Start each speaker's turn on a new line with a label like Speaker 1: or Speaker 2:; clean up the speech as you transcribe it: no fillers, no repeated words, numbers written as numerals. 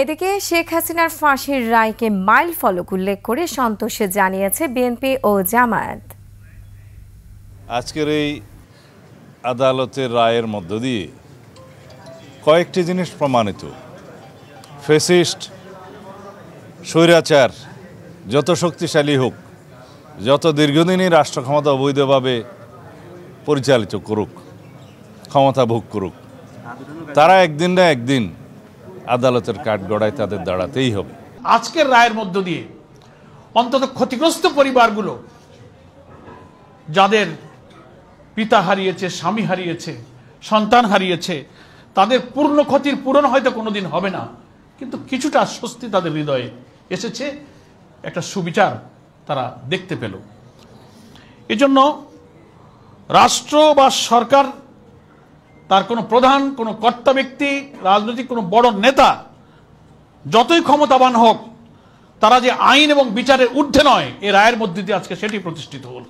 Speaker 1: এদিকে শেখ হাসিনার ফাঁসির রায়কে মাইল ফলক উল্লেখ করে সন্তোষ জানিয়েছে বিএনপি ও জামায়াত।
Speaker 2: আজকের এই আদালতের রায়ের মধ্য দিয়ে কয়েকটি জিনিস প্রমাণিত। ফ্যাসিস্ট স্বৈরাচার যত শক্তিশালী হোক, যত দীর্ঘদিনই রাষ্ট্র ক্ষমতা অবৈধভাবে পরিচালিত করুক, ক্ষমতা ভোগ করুক, তারা একদিন না একদিন আদালতের কাঠগড়ায় তাদের দাঁড়াতেই হবে।
Speaker 3: আজকের রায়ের মধ্য দিয়ে অন্তত ক্ষতিগ্রস্ত পরিবারগুলো, যাদের পিতা হারিয়েছে, স্বামী হারিয়েছে, সন্তান হারিয়েছে, তাদের পূর্ণ ক্ষতির পূরণ হয়তো কোনোদিন হবে না, কিন্তু কিছুটা স্বস্তি তাদের হৃদয়ে এসেছে, একটা সুবিচার তারা দেখতে পেল। এজন্য রাষ্ট্র বা সরকার, তার কোনো প্রধান, কোনো কর্তা ব্যক্তি, রাজনৈতিক কোনো বড় নেতা যতই ক্ষমতাবান হোক, তারা যে আইন এবং বিচারের ঊর্ধ্বে নয়, এ রায়ের মধ্যে দিয়ে আজকে সেটি প্রতিষ্ঠিত হল।